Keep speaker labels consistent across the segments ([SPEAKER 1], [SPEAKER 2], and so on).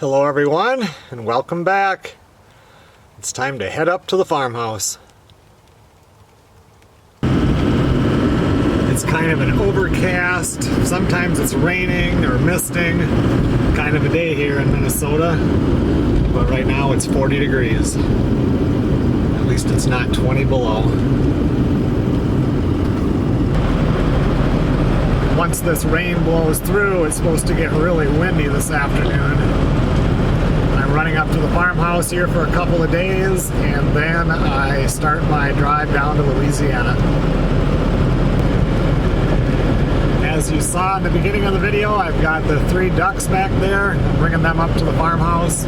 [SPEAKER 1] Hello everyone, and welcome back. It's time to head up to the farmhouse. It's kind of an overcast, sometimes it's raining or misting, kind of a day here in Minnesota, but right now it's 40 degrees. At least it's not 20 below. Once this rain blows through, it's supposed to get really windy this afternoon. I'm running up to the farmhouse here for a couple of days, and then I start my drive down to Louisiana. As you saw in the beginning of the video, I've got the 3 ducks back there. I'm bringing them up to the farmhouse.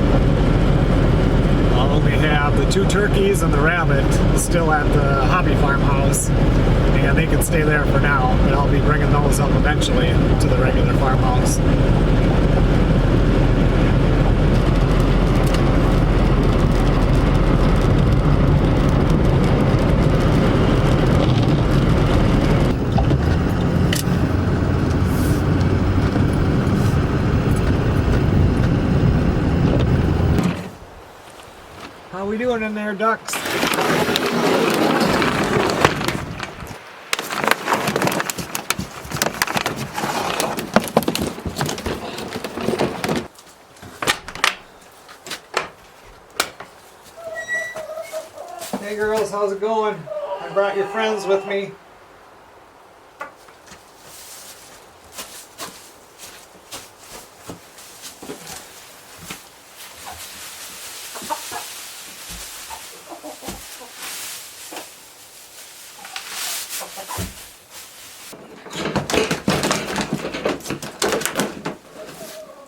[SPEAKER 1] I'll only have the 2 turkeys and the rabbit still at the hobby farmhouse, and they can stay there for now, but I'll be bringing those up eventually to the regular farmhouse. How we doing in there, ducks? Hey girls, how's it going? I brought your friends with me.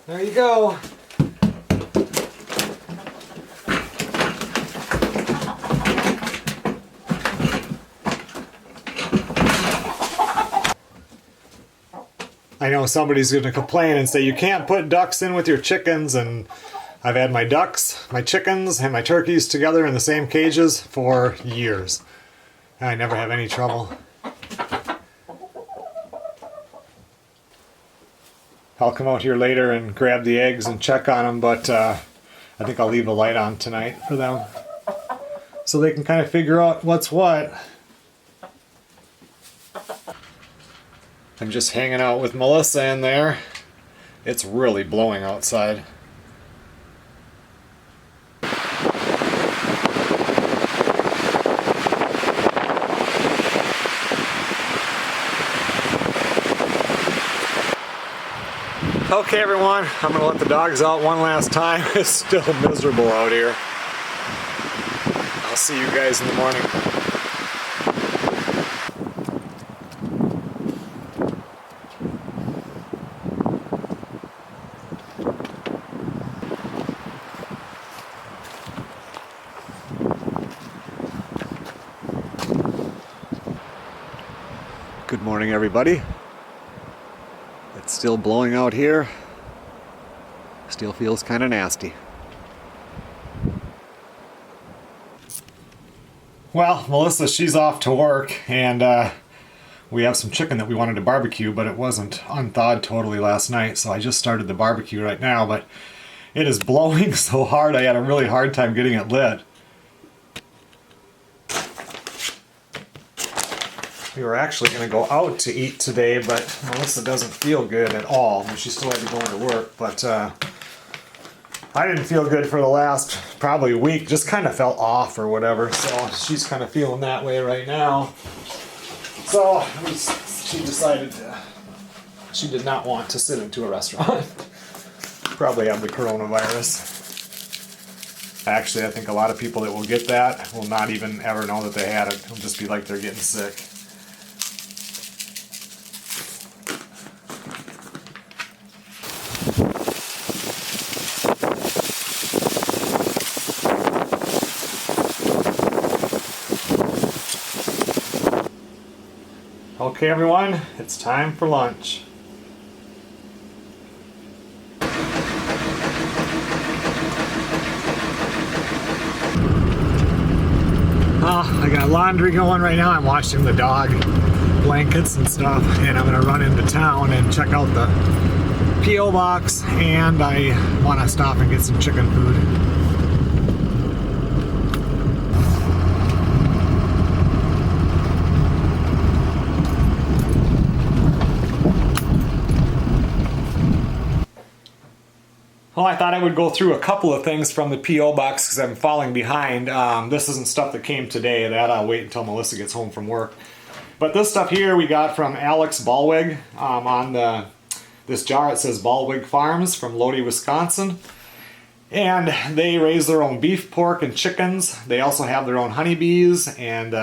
[SPEAKER 1] There you go. I know somebody's going to complain and say you can't put ducks in with your chickens, and I've had my ducks, my chickens, and my turkeys together in the same cages for years. I never have any trouble. I'll come out here later and grab the eggs and check on them, but I think I'll leave a light on tonight for them so they can kind of figure out what's what. I'm just hanging out with Melissa in there. It's really blowing outside. Okay everyone, I'm going to let the dogs out one last time. It's still miserable out here. I'll see you guys in the morning. Good morning everybody. It's still blowing out here. Still feels kind of nasty. Well, Melissa, she's off to work, and we have some chicken that we wanted to barbecue, but it wasn't unthawed totally last night, so I just started the barbecue right now, but it is blowing so hard I had a really hard time getting it lit. We were actually going to go out to eat today, but Melissa doesn't feel good at all. I mean, she still had to go into work, but I didn't feel good for the last probably week. Just kind of felt off or whatever, so she's kind of feeling that way right now. So she decided she did not want to sit into a restaurant. Probably have the coronavirus. Actually, I think a lot of people that will get that will not even ever know that they had it. It'll just be like they're getting sick. Okay everyone, it's time for lunch. I got laundry going right now. I'm washing the dog blankets and stuff, and I'm gonna run into town and check out the P.O. box, and I want to stop and get some chicken food. Well, I thought I would go through a couple of things from the P.O. box because I'm falling behind. This isn't stuff that came today. That I'll wait until Melissa gets home from work. But this stuff here we got from Alex Ballwig. On this jar it says Ballwig Farms from Lodi, Wisconsin. And they raise their own beef, pork, and chickens. They also have their own honeybees, and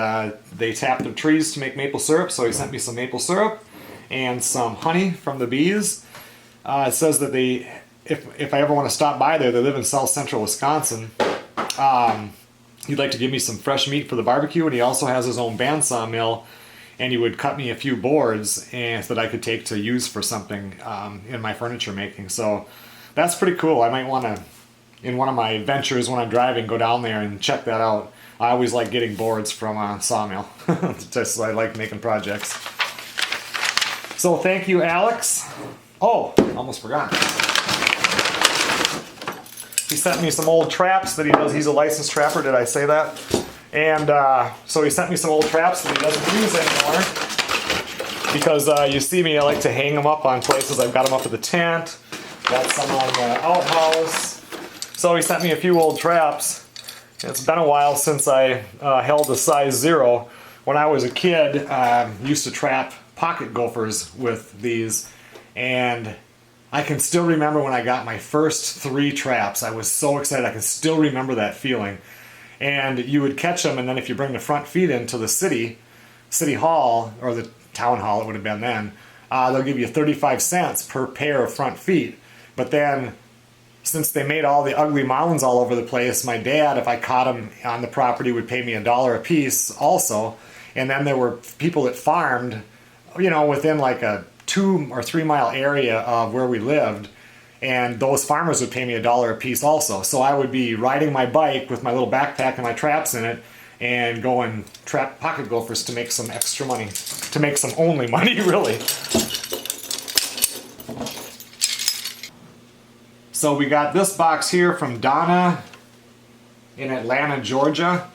[SPEAKER 1] they tap their trees to make maple syrup. So he sent me some maple syrup and some honey from the bees. It says that they... If I ever want to stop by there, they live in south central Wisconsin. He'd like to give me some fresh meat for the barbecue, and he also has his own bandsaw mill, and he would cut me a few boards and that I could take to use for something in my furniture making. So that's pretty cool. I might want to, in one of my ventures when I'm driving, go down there and check that out. I always like getting boards from a sawmill. Just I like making projects. So thank you, Alex. Oh, almost forgot. He sent me some old traps that he does. He's a licensed trapper, did I say that? And so he sent me some old traps that he doesn't use anymore. Because you see me, I like to hang them up on places. I've got them up at the tent. Got some on the outhouse. So he sent me a few old traps. It's been a while since I held a size 0. When I was a kid, used to trap pocket gophers with these. And I can still remember when I got my first 3 traps. I was so excited. I can still remember that feeling. And you would catch them, and then if you bring the front feet into the city hall, or the town hall it would have been then, they'll give you 35 cents per pair of front feet. But then, since they made all the ugly mounds all over the place, my dad, if I caught them on the property, would pay me $1 a piece also. And then there were people that farmed, you know, within like a 2 or 3 mile area of where we lived, and those farmers would pay me $1 a piece also. So I would be riding my bike with my little backpack and my traps in it and go and trap pocket gophers to make some extra money, to make some only money really. So we got this box here from Donna in Atlanta, Georgia.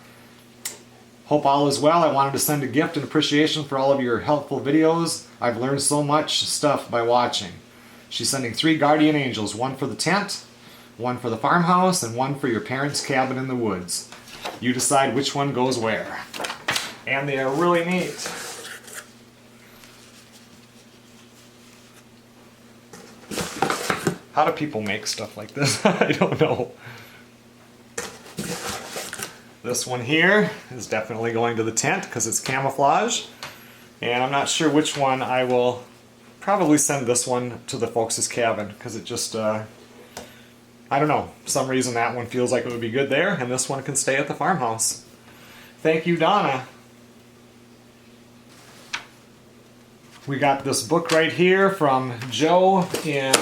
[SPEAKER 1] Hope all is well. I wanted to send a gift in appreciation for all of your helpful videos. I've learned so much stuff by watching. She's sending 3 guardian angels, 1 for the tent, 1 for the farmhouse, and 1 for your parents' cabin in the woods. You decide which one goes where. And they are really neat. How do people make stuff like this? I don't know. This one here is definitely going to the tent because it's camouflage. And I'm not sure which one. I will probably send this one to the folks' cabin because it just, I don't know, for some reason that one feels like it would be good there, and this one can stay at the farmhouse. Thank you, Donna. We got this book right here from Joe in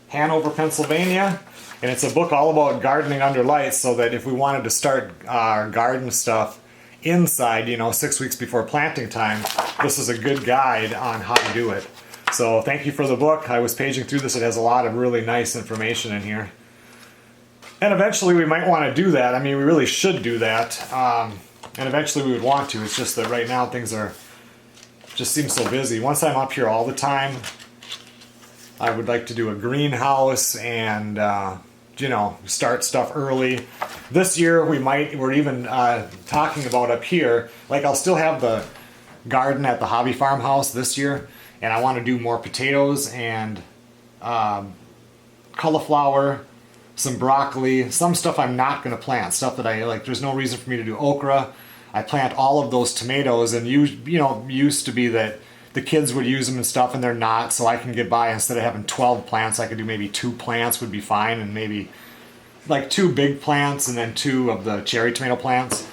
[SPEAKER 1] Hanover, Pennsylvania. And it's a book all about gardening under lights, so that if we wanted to start our garden stuff inside, you know, 6 weeks before planting time, this is a good guide on how to do it. So thank you for the book. I was paging through this. It has a lot of really nice information in here. And eventually we might want to do that. I mean, we really should do that. And eventually we would want to. It's just that right now things are just seem so busy. Once I'm up here all the time, I would like to do a greenhouse and you know, start stuff early. This year we're even talking about up here, like I'll still have the garden at the hobby farmhouse this year, and I want to do more potatoes and cauliflower, some broccoli, some stuff I'm not going to plant, stuff that I like. There's no reason for me to do okra. I plant all of those tomatoes, and you know, used to be that the kids would use them and stuff, and they're not, so I can get by. Instead of having 12 plants, I could do maybe 2 plants would be fine, and maybe like 2 big plants and then 2 of the cherry tomato plants.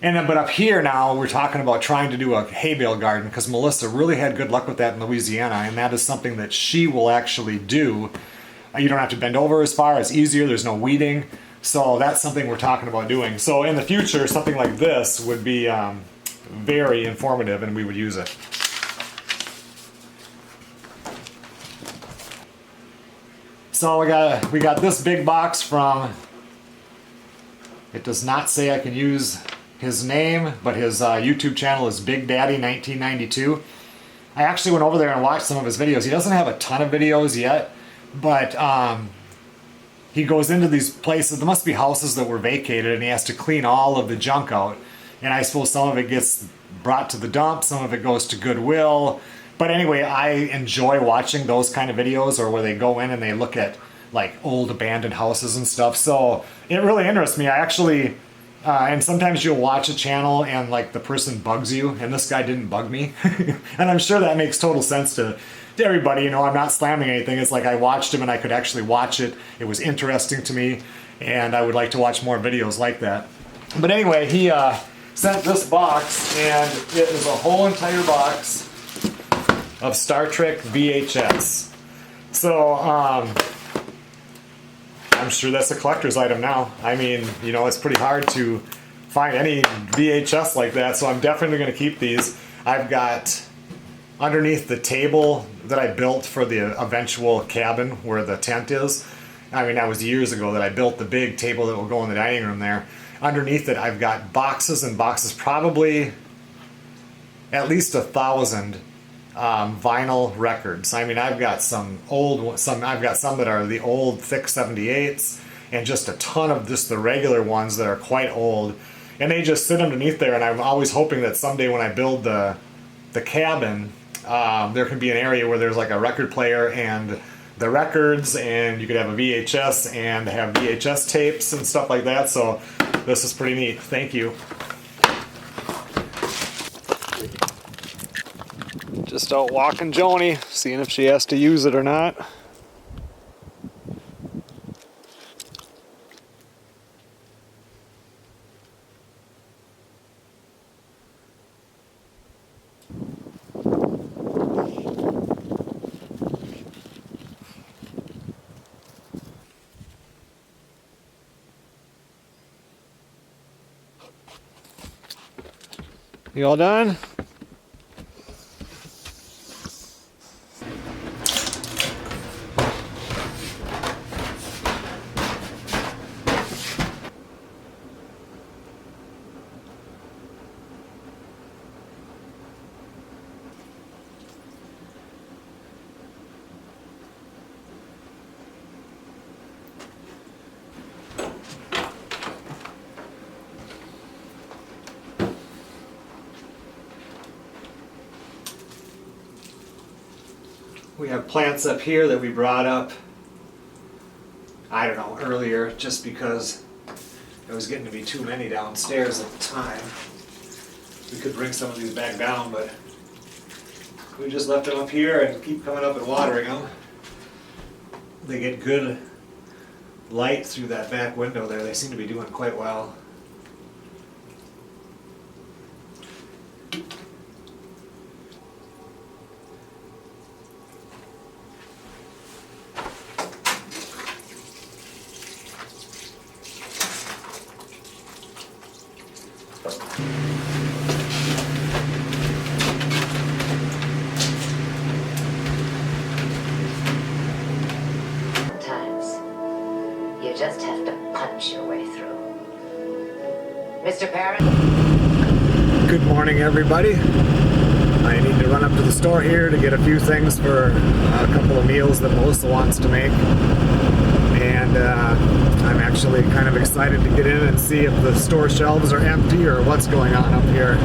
[SPEAKER 1] And then, but up here now, we're talking about trying to do a hay bale garden, because Melissa really had good luck with that in Louisiana, and that is something that she will actually do. You don't have to bend over as far, it's easier, there's no weeding. So that's something we're talking about doing. So in the future, something like this would be very informative, and we would use it. So we got this big box from, it does not say I can use his name, but his YouTube channel is Big Daddy 1992. I actually went over there and watched some of his videos. He doesn't have a ton of videos yet, but he goes into these places. There must be houses that were vacated, and he has to clean all of the junk out. And I suppose some of it gets brought to the dump, some of it goes to Goodwill. But anyway, I enjoy watching those kind of videos, or where they go in and they look at like old abandoned houses and stuff. So it really interests me. I actually, and sometimes you'll watch a channel and like the person bugs you, and this guy didn't bug me. And I'm sure that makes total sense to everybody. You know, I'm not slamming anything. It's like I watched him and I could actually watch it. It was interesting to me, and I would like to watch more videos like that. But anyway, he sent this box, and it is a whole entire box of Star Trek VHS. So I'm sure that's a collector's item now. I mean, you know, it's pretty hard to find any VHS like that, so I'm definitely going to keep these. I've got underneath the table that I built for the eventual cabin where the tent is. I mean, that was years ago that I built the big table that will go in the dining room there. Underneath it, I've got boxes and boxes, probably at least 1,000 vinyl records. I mean, I've got I've got some that are the old thick 78s, and just a ton of just the regular ones that are quite old. And they just sit underneath there, and I'm always hoping that someday when I build the cabin, there can be an area where there's like a record player and the records, and you could have a VHS and have VHS tapes and stuff like that. So this is pretty neat. Thank you. Just out walking Joni, seeing if she has to use it or not. You all done? We have plants up here that we brought up, I don't know, earlier, just because it was getting to be too many downstairs at the time. We could bring some of these back down, but we just left them up here and keep coming up and watering them. They get good light through that back window there. They seem to be doing quite well.
[SPEAKER 2] You just have to punch your way through. Mr. Parent?
[SPEAKER 1] Good morning, everybody. I need to run up to the store here to get a few things for a couple of meals that Melissa wants to make. And I'm actually kind of excited to get in and see if the store shelves are empty or what's going on up here.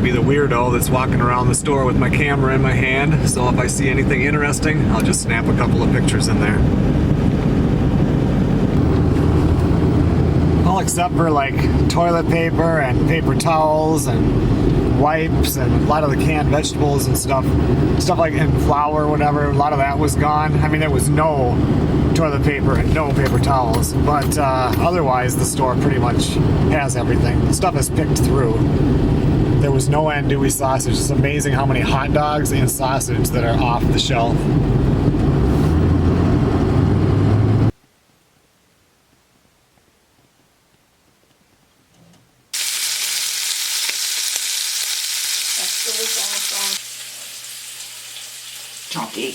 [SPEAKER 1] Be the weirdo that's walking around the store with my camera in my hand, so if I see anything interesting, I'll just snap a couple of pictures in there. All except for like toilet paper and paper towels and wipes and a lot of the canned vegetables and stuff like, and flour, whatever, a lot of that was gone. I mean, there was no toilet paper and no paper towels, but otherwise the store pretty much has everything. The stuff is picked through. There was no andouille sausage. It's amazing how many hot dogs and sausage that are off the shelf.
[SPEAKER 3] Chunky.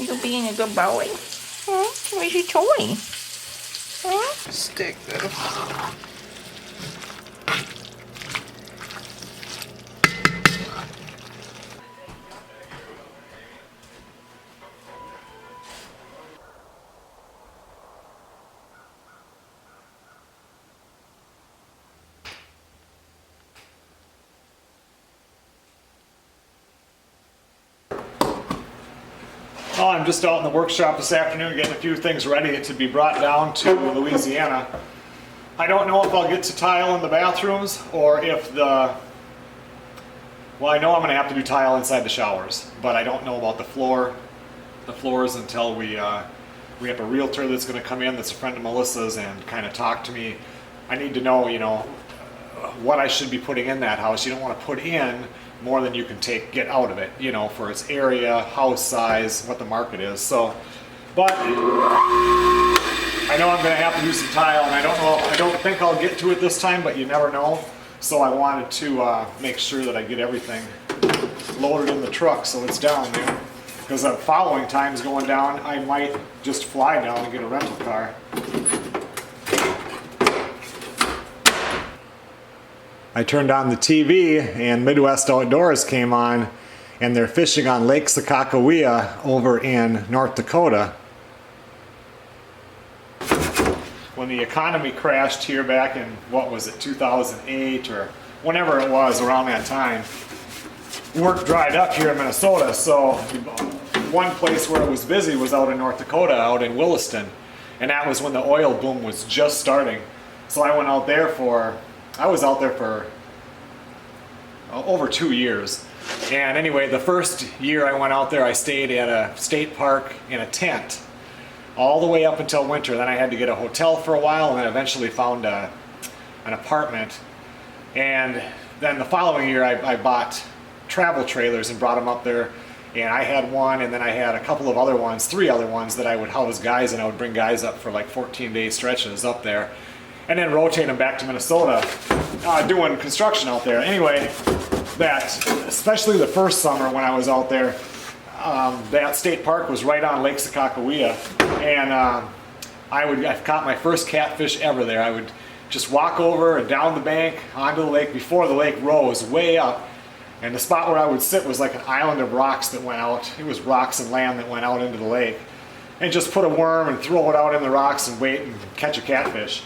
[SPEAKER 3] You being a good boy? Where's your toy? Stick this.
[SPEAKER 1] Oh, I'm just out in the workshop this afternoon getting a few things ready to be brought down to Louisiana. I don't know if I'll get to tile in the bathrooms or if well, I know I'm going to have to do tile inside the showers, but I don't know about the floors until we have a realtor that's going to come in that's a friend of Melissa's and kind of talk to me. I need to know, what I should be putting in that house. You don't want to put in more than you can get out of it, for its area, house size, what the market is. So, but I know I'm going to have to do some tile, and I don't think I'll get to it this time, but you never know. So I wanted to make sure that I get everything loaded in the truck so it's down there. Because the following times going down, I might just fly down and get a rental car. I turned on the TV and Midwest Outdoors came on, and they're fishing on Lake Sakakawea over in North Dakota. When the economy crashed here back in, 2008 or whenever it was, around that time, work dried up here in Minnesota. So one place where it was busy was out in North Dakota, out in Williston. And that was when the oil boom was just starting. So I went out there I was out there for over 2 years. And anyway, the first year I went out there, I stayed at a state park in a tent all the way up until winter. Then I had to get a hotel for a while, and then eventually found an apartment. And then the following year I bought travel trailers and brought them up there. And I had one, and then I had a couple of other ones, 3 other ones that I would house guys, and I would bring guys up for like 14-day stretches up there. And then rotate them back to Minnesota, doing construction out there. Anyway, especially the first summer when I was out there, that state park was right on Lake Sakakawea, and I caught my first catfish ever there. I would just walk over and down the bank onto the lake before the lake rose way up, and the spot where I would sit was like an island of rocks that went out. It was rocks and land that went out into the lake, and just put a worm and throw it out in the rocks and wait and catch a catfish.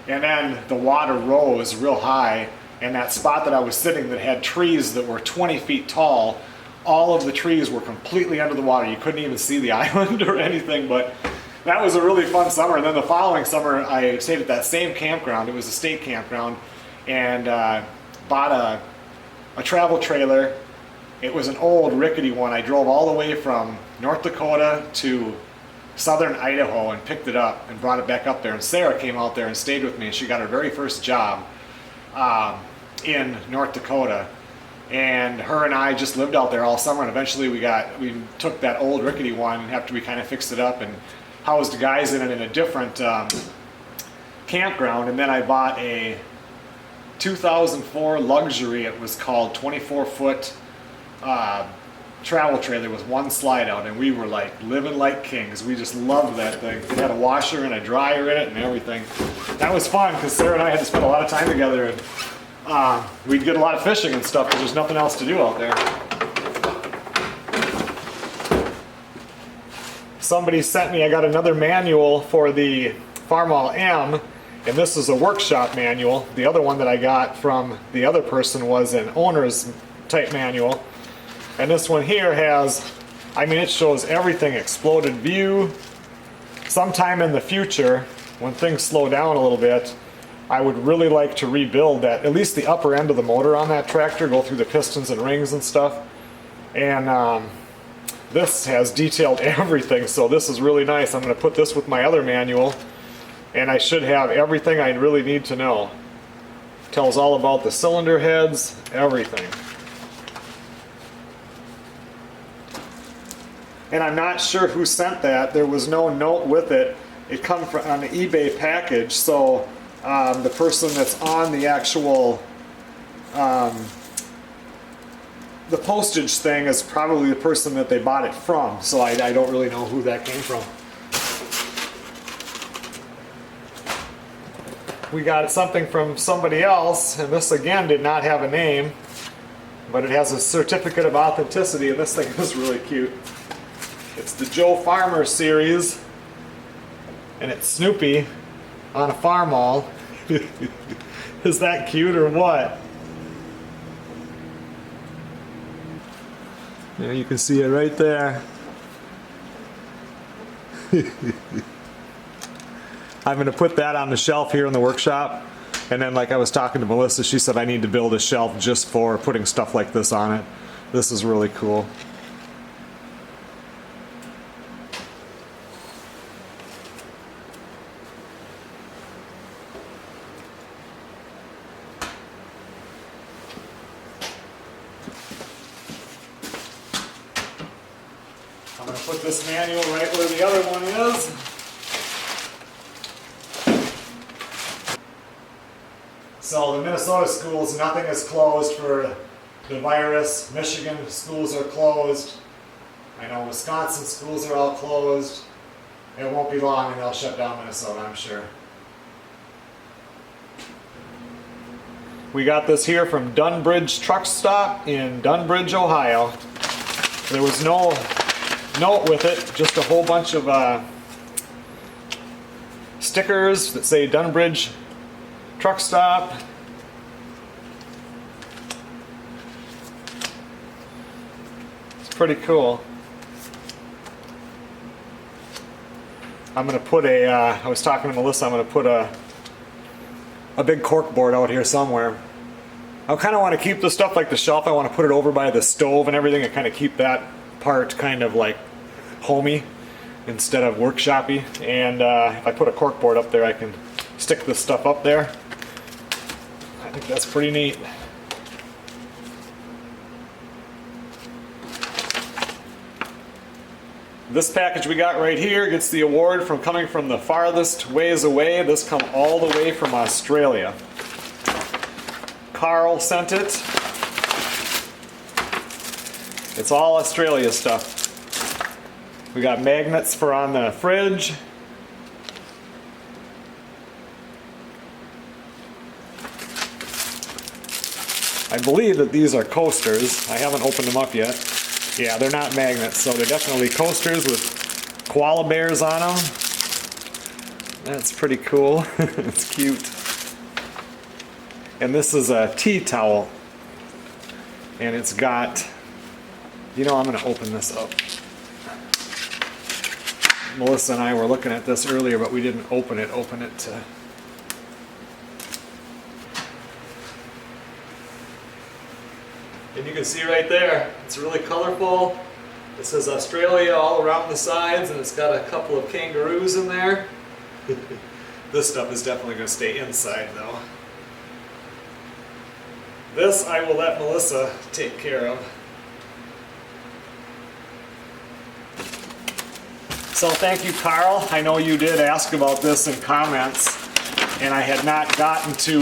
[SPEAKER 1] And then the water rose real high, and that spot that I was sitting that had trees that were 20 feet tall, all of the trees were completely under the water. You couldn't even see the island or anything, but that was a really fun summer. And then the following summer, I stayed at that same campground. It was a state campground, and bought a travel trailer. It was an old rickety one. I drove all the way from North Dakota to southern Idaho and picked it up and brought it back up there. And Sarah came out there and stayed with me. She got her very first job in North Dakota, and her and I just lived out there all summer. And eventually we took that old rickety one after we kind of fixed it up and housed guys in it in a different campground. And then I bought a 2004 luxury, it was called, 24-foot travel trailer with one slide out, and we were like living like kings. We just loved that thing. It had a washer and a dryer in it and everything. That was fun because Sarah and I had to spend a lot of time together, and we'd get a lot of fishing and stuff because there's nothing else to do out there. Somebody sent me, I got another manual for the Farmhouse M, and this is a workshop manual. The other one that I got from the other person was an owner's type manual. And this one here has, it shows everything, exploded view. Sometime in the future, when things slow down a little bit, I would really like to rebuild that, at least the upper end of the motor on that tractor, go through the pistons and rings and stuff. And this has detailed everything, so this is really nice. I'm going to put this with my other manual, and I should have everything I really need to know. Tells all about the cylinder heads, everything. And I'm not sure who sent that. There was no note with it. It comes from an eBay package, so the person that's on the actual the postage thing is probably the person that they bought it from, so I don't really know who that came from. We got something from somebody else, and this again did not have a name, but it has a certificate of authenticity, and this thing is really cute. It's the Joe Farmer series, and it's Snoopy on a farm haul. Is that cute or what? Yeah, you can see it right there. I'm going to put that on the shelf here in the workshop, and then like I was talking to Melissa, she said I need to build a shelf just for putting stuff like this on it. This is really cool. I'm going to put this manual right where the other one is. So the Minnesota schools, nothing is closed for the virus. Michigan schools are closed. I know Wisconsin schools are all closed. It won't be long and they'll shut down Minnesota, I'm sure. We got this here from Dunbridge Truck Stop in Dunbridge, Ohio. There was no note with it, just a whole bunch of stickers that say Dunbridge Truck Stop. It's pretty cool. I'm gonna put a, I was talking to Melissa, I'm gonna put a big cork board out here somewhere. I kind of want to keep the stuff like the shelf, I want to put it over by the stove and everything and kind of keep that part kind of like homey instead of workshoppy. And if I put a cork board up there, I can stick this stuff up there. I think that's pretty neat. This package we got right here gets the award from coming from the farthest ways away. This come all the way from Australia. Carl sent it. It's all Australia stuff. We got magnets for on the fridge. I believe that these are coasters. I haven't opened them up yet. Yeah, they're not magnets, so they're definitely coasters with koala bears on them. That's pretty cool. It's cute. And this is a tea towel. And it's got, you know, I'm going to open this up. Melissa and I were looking at this earlier, but we didn't open it to... And you can see right there, it's really colorful. It says Australia all around the sides, and it's got a couple of kangaroos in there. This stuff is definitely going to stay inside though. This I will let Melissa take care of. So thank you, Carl. I know you did ask about this in comments, and I had not gotten to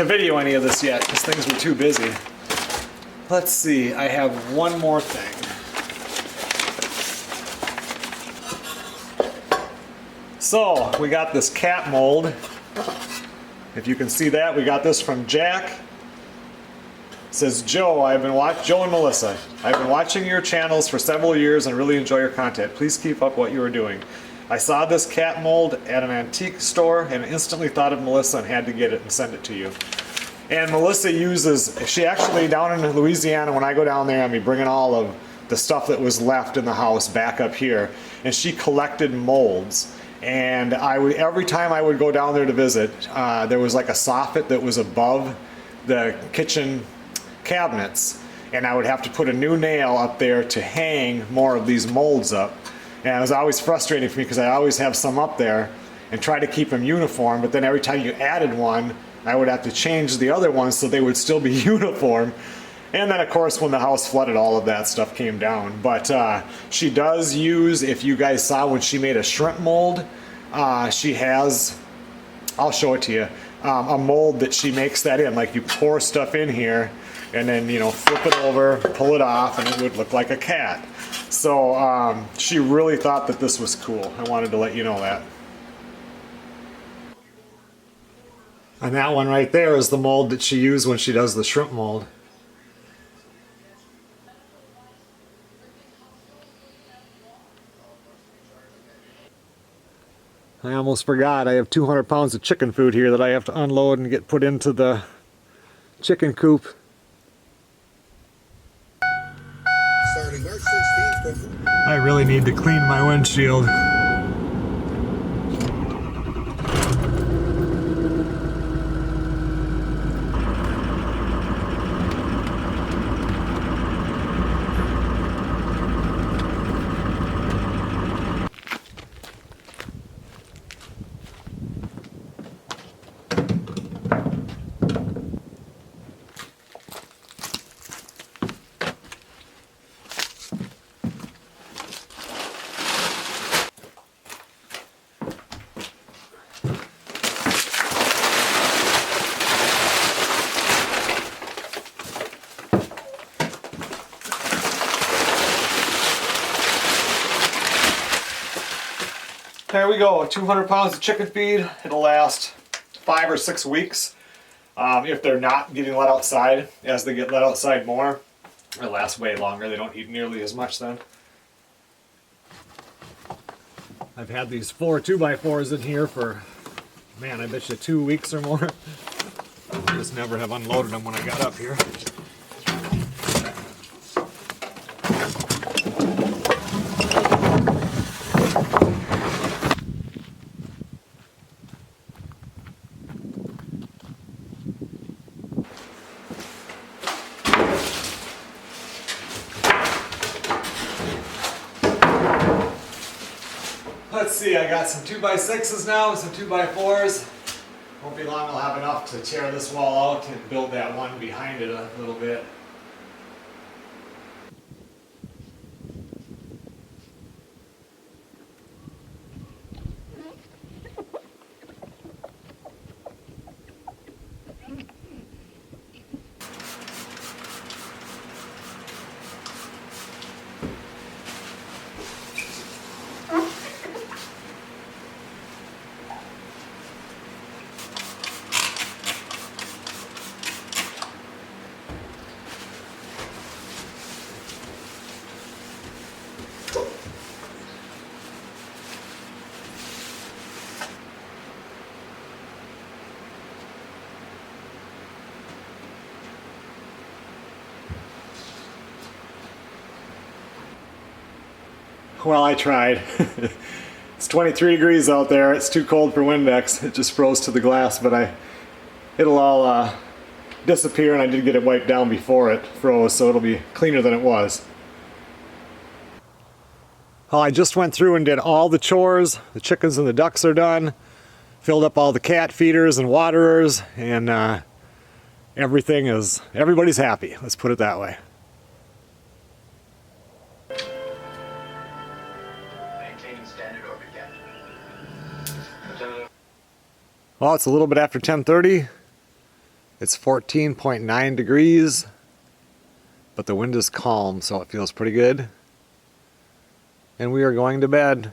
[SPEAKER 1] video any of this yet because things were too busy. Let's see, I have one more thing. So we got this cat mold. If you can see that, we got this from Jack. It says, Joe and Melissa, I've been watching your channels for several years and really enjoy your content. Please keep up what you are doing. I saw this cat mold at an antique store and instantly thought of Melissa and had to get it and send it to you. And Melissa uses, she actually down in Louisiana, when I go down there, I'm bringing all of the stuff that was left in the house back up here. And she collected molds. And every time I would go down there to visit, there was like a soffit that was above the kitchen cabinets. And I would have to put a new nail up there to hang more of these molds up. And it was always frustrating for me because I always have some up there and try to keep them uniform, but then every time you added one, I would have to change the other ones so they would still be uniform. And then of course when the house flooded, all of that stuff came down. But she does use, if you guys saw when she made a shrimp mold, she has, I'll show it to you, a mold that she makes that in. Like you pour stuff in here and then, you know, flip it over, pull it off, and it would look like a cat. So she really thought that this was cool. I wanted to let you know that. And that one right there is the mold that she used when she does the shrimp mold. I almost forgot, I have 200 pounds of chicken food here that I have to unload and get put into the chicken coop.
[SPEAKER 4] Starting March 16th.
[SPEAKER 1] I really need to clean my windshield. There we go, 200 pounds of chicken feed. It'll last 5 or 6 weeks. If they're not getting let outside. As they get let outside more, it'll last way longer. They don't eat nearly as much then. I've had these 4 2x4s in here for, man, I bet you 2 weeks or more. I just never have unloaded them when I got up here. Let's see, I got some 2x6s now, some 2x4s. Won't be long, I'll have enough to tear this wall out and build that one behind it a little bit. Well, I tried. It's 23 degrees out there. It's too cold for Windex. It just froze to the glass, but it'll all disappear, and I did get it wiped down before it froze, so it'll be cleaner than it was. Well, I just went through and did all the chores. The chickens and the ducks are done. Filled up all the cat feeders and waterers, and everybody's happy. Let's put it that way. Well, it's a little bit after 10:30. It's 14.9 degrees, but the wind is calm, so it feels pretty good. And we are going to bed.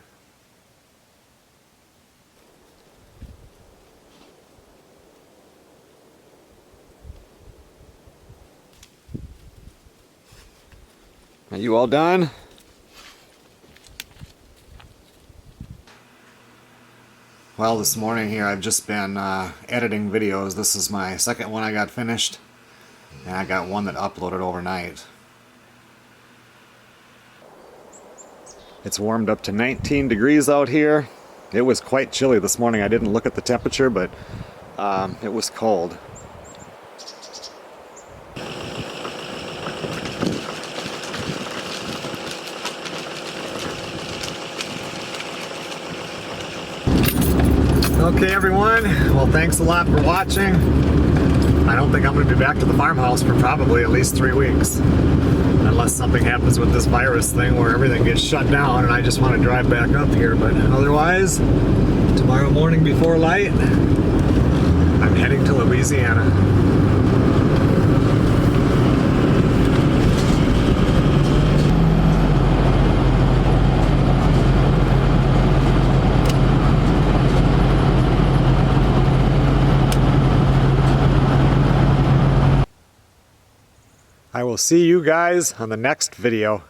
[SPEAKER 1] Are you all done? Well, this morning here I've just been editing videos. This is my second one I got finished, and I got one that uploaded overnight. It's warmed up to 19 degrees out here. It was quite chilly this morning. I didn't look at the temperature, but it was cold. Okay, everyone, well, thanks a lot for watching. I don't think I'm going to be back to the farmhouse for probably at least 3 weeks, unless something happens with this virus thing where everything gets shut down and I just want to drive back up here. But otherwise, tomorrow morning before light, I'm heading to Louisiana. will see you guys on the next video.